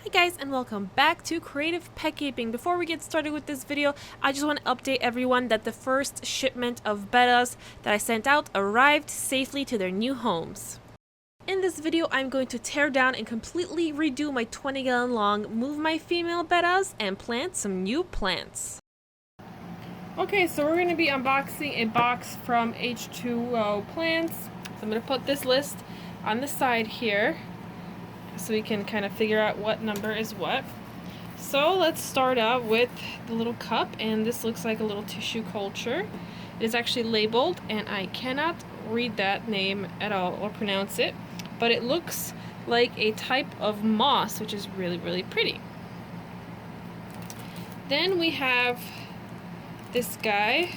Hi guys, and welcome back to Creative Pet Keeping. Before we get started with this video, I just want to update everyone that the first shipment of Bettas that I sent out arrived safely to their new homes. In this video, I'm going to tear down and completely redo my 20-gallon long, move my female Bettas, and plant some new plants. Okay, so we're going to be unboxing a box from H2O Plants. So I'm going to put this list on the side here, so we can kind of figure out what number is what. So let's start out with the little cup, and this looks like a little tissue culture. It is actually labeled, and I cannot read that name at all or pronounce it, but it looks like a type of moss, which is really, really pretty. Then we have this guy.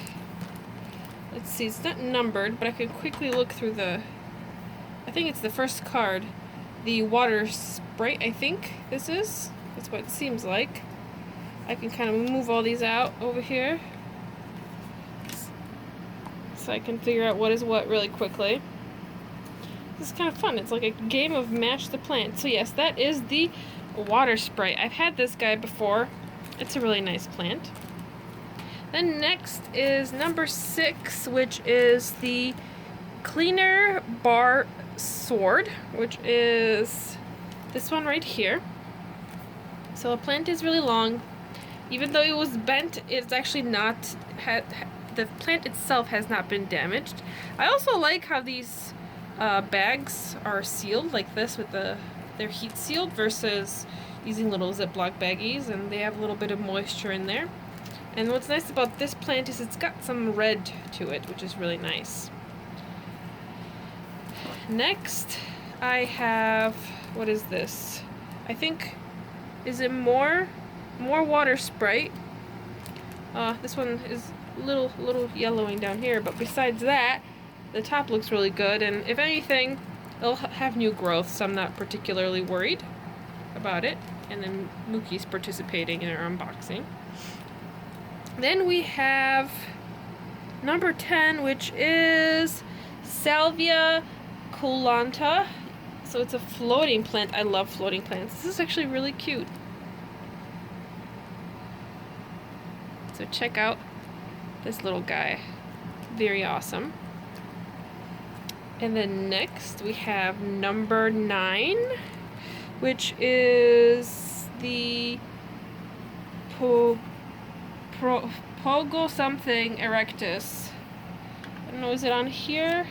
Let's see, it's not numbered, but I could quickly look through I think it's the first card. The water Sprite, I think this is. That's what it seems like. I can kind of move all these out over here, so I can figure out what is what really quickly. This is kind of fun. It's like a game of match the plant. So yes, that is the water Sprite. I've had this guy before. It's a really nice plant. Then next is number 6, which is the Kleiner Bar Sword, which is this one right here. So the plant is really long. Even though it was bent, it's actually not, the plant itself has not been damaged. I also like how these bags are sealed like this with they're heat sealed versus using little Ziploc baggies, and they have a little bit of moisture in there. And what's nice about this plant is it's got some red to it, which is really nice. Next, I have, what is this? I think, is it more water Sprite? This one is a little yellowing down here, but besides that, the top looks really good, and if anything, it'll have new growth, so I'm not particularly worried about it. And then Mookie's participating in our unboxing. Then we have number 10, which is Salvina Cullata. So it's a floating plant. I love floating plants. This is actually really cute. So check out this little guy. Very awesome. And then next we have number 9, which is the Pogostemon Erectus. I don't know, is it on here?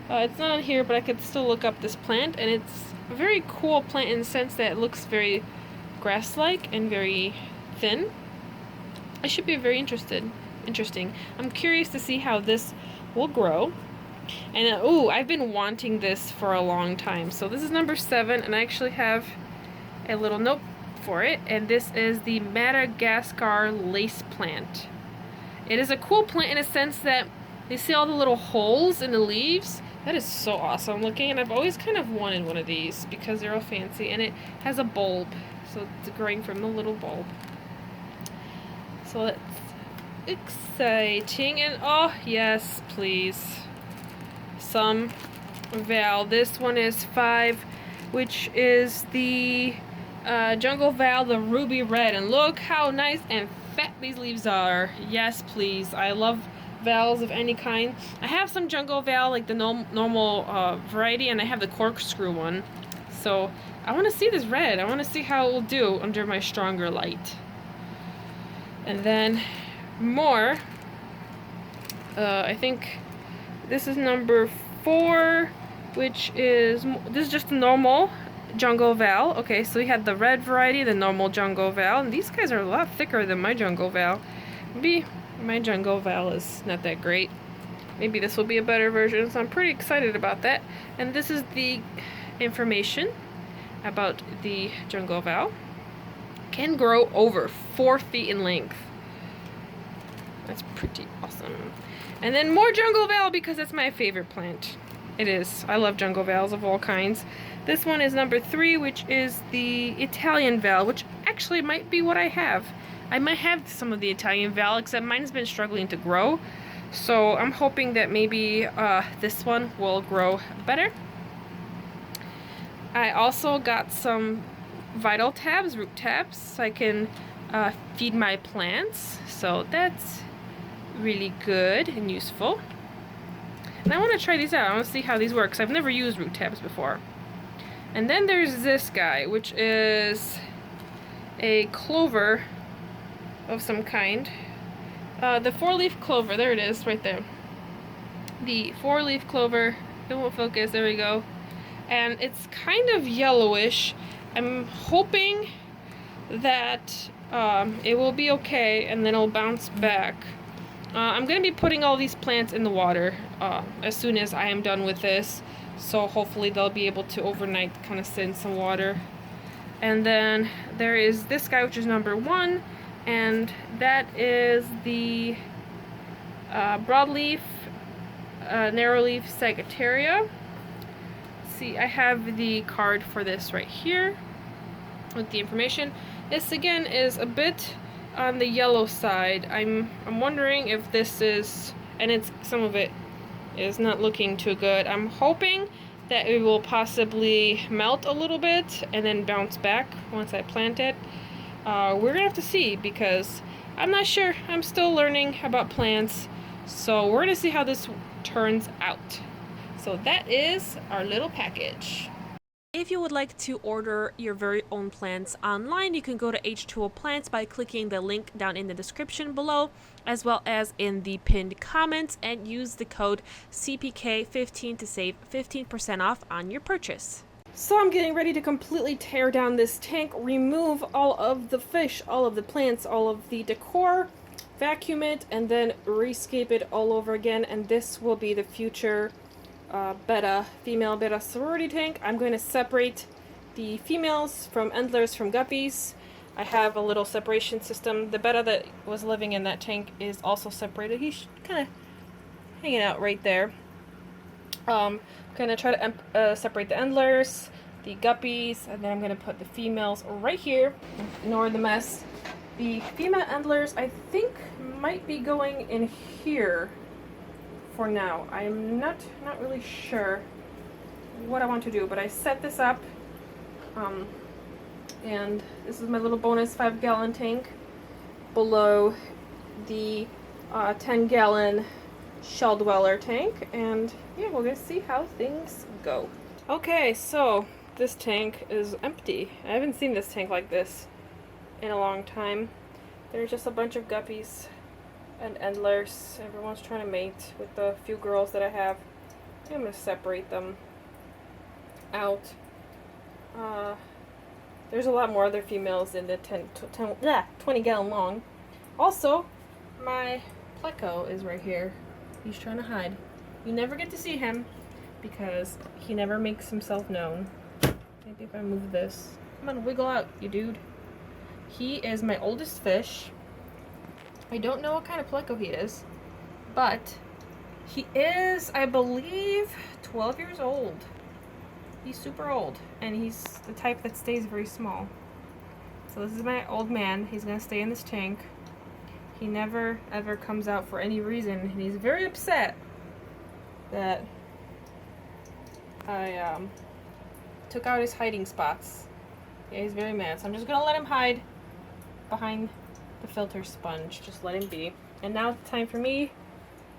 It's not on here, but I could still look up this plant, and it's a very cool plant in the sense that it looks very grass-like and very thin. I should be very interesting. I'm curious to see how this will grow. And I've been wanting this for a long time. So this is number 7, and I actually have a little note for it, and this is the Madagascar Lace plant. It is a cool plant in a sense that you see all the little holes in the leaves. That is so awesome looking, and I've always kind of wanted one of these because they're all fancy, and it has a bulb, so it's growing from the little bulb. So that's exciting. And oh yes, please, some Val. This one is 5, which is the Jungle Val, the ruby red, and look how nice and fat these leaves are. Yes, please. I love Vals of any kind. I have some Jungle Val, like the normal variety, and I have the corkscrew one. So I want to see this red. I want to see how it will do under my stronger light. And then more. I think this is number 4, which is, this is just a normal Jungle Val. Okay, so we had the red variety, the normal Jungle Val, and these guys are a lot thicker than my Jungle Val. Maybe my Jungle Val is not that great. Maybe this will be a better version, so I'm pretty excited about that. And this is the information about the Jungle Val. Can grow over 4 feet in length. That's pretty awesome. And then more Jungle Val, because that's my favorite plant. It is. I love Jungle Vals of all kinds. This one is number 3, which is the Italian Val, which actually might be what I have. I might have some of the Italian Val, except mine's been struggling to grow. So I'm hoping that maybe this one will grow better. I also got some vital tabs, root tabs, so I can feed my plants. So that's really good and useful. And I want to try these out. I want to see how these work, because I've never used root tabs before. And then there's this guy, which is a clover of some kind. The 4-leaf clover, there it is, right there. The 4-leaf clover, it won't focus, there we go. And it's kind of yellowish. I'm hoping that it will be okay and then it'll bounce back. I'm going to be putting all these plants in the water as soon as I am done with this. So hopefully they'll be able to overnight kind of sit in some water. And then there is this guy, which is number 1. And that is the Broadleaf, Narrowleaf Sagittaria. See, I have the card for this right here with the information. This again is a bit on the yellow side. I'm wondering if this is, and it's some of it is not looking too good. I'm hoping that it will possibly melt a little bit and then bounce back once I plant it. We're gonna have to see, because I'm not sure. I'm still learning about plants, so we're gonna see how this turns out. So that is our little package. If you would like to order your very own plants online, you can go to H2O Plants by clicking the link down in the description below, as well as in the pinned comments, and use the code CPK15 to save 15% off on your purchase. So I'm getting ready to completely tear down this tank, remove all of the fish, all of the plants, all of the decor, vacuum it, and then rescape it all over again, and this will be the future Betta, female Betta sorority tank. I'm going to separate the females from endlers from guppies. I have a little separation system. The Betta that was living in that tank is also separated. He's kind of hanging out right there. I'm going to try to separate the endlers, the guppies, and then I'm going to put the females right here. Ignore the mess. The female endlers, I think, might be going in here for now. I'm not really sure what I want to do, but I set this up, and this is my little bonus 5-gallon tank below the 10-gallon shell dweller tank, and yeah, we're gonna see how things go. Okay, so this tank is empty. I haven't seen this tank like this in a long time. There's just a bunch of guppies and endlers. Everyone's trying to mate with the few girls that I have. I'm going to separate them out. There's a lot more other females in the 20-gallon long. Also, my pleco is right here. He's trying to hide. You never get to see him because he never makes himself known. Maybe if I move this. Come on, wiggle out, you dude. He is my oldest fish. I don't know what kind of pleco he is, but he is, I believe, 12 years old. He's super old, and he's the type that stays very small. So this is my old man. He's gonna stay in this tank. He never ever comes out for any reason, and he's very upset that I took out his hiding spots. Yeah, he's very mad, so I'm just gonna let him hide behind the filter sponge. Just let him be. And now it's time for me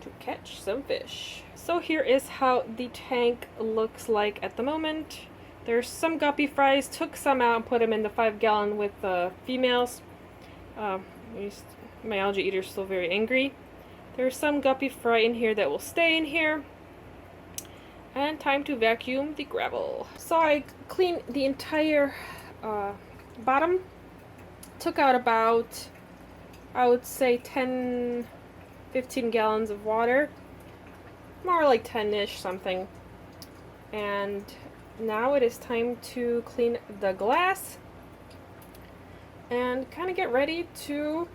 to catch some fish. So here is how the tank looks like at the moment. There's some guppy fries. Took some out and put them in the 5-gallon with the females. My algae eater's still very angry. There's some guppy fry in here that will stay in here. And time to vacuum the gravel. So I cleaned the entire bottom. Took out about, I would say, 10-15 gallons of water. More like 10-ish something. And now it is time to clean the glass and kind of get ready to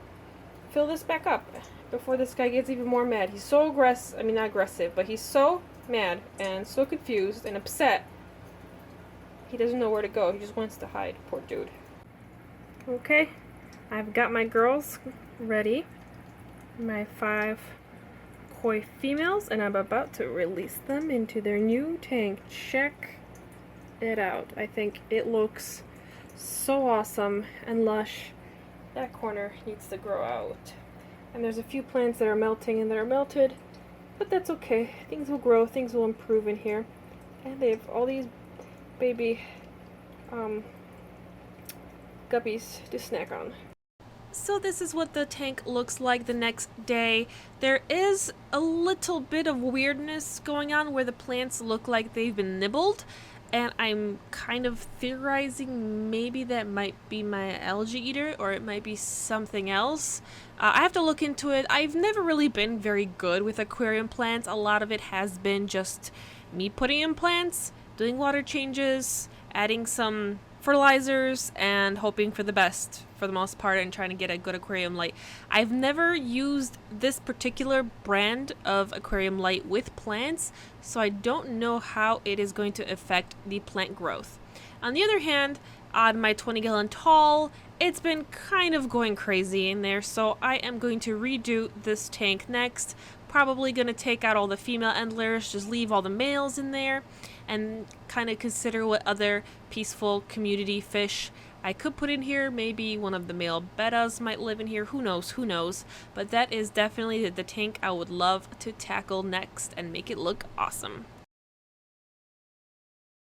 fill this back up before this guy gets even more mad. He's so aggressive, I mean not aggressive, but he's so mad and so confused and upset. He doesn't know where to go. He just wants to hide. Poor dude. Okay, I've got my girls ready. My 5 koi females, and I'm about to release them into their new tank. Check it out. I think it looks so awesome and lush. That corner needs to grow out. And there's a few plants that are melting and that are melted, but that's okay. Things will grow, things will improve in here. And they have all these baby guppies to snack on. So this is what the tank looks like the next day. There is a little bit of weirdness going on where the plants look like they've been nibbled, and I'm kind of theorizing maybe that might be my algae eater or it might be something else. I have to look into it. I've never really been very good with aquarium plants. A lot of it has been just me putting in plants, doing water changes, adding some fertilizers, and hoping for the best for the most part and trying to get a good aquarium light. I've never used this particular brand of aquarium light with plants, so I don't know how it is going to affect the plant growth. On the other hand, on my 20-gallon tall, it's been kind of going crazy in there, so I am going to redo this tank next. Probably going to take out all the female endlers, just leave all the males in there, and kind of consider what other peaceful community fish I could put in here. Maybe one of the male bettas might live in here. Who knows? But that is definitely the tank I would love to tackle next and make it look awesome.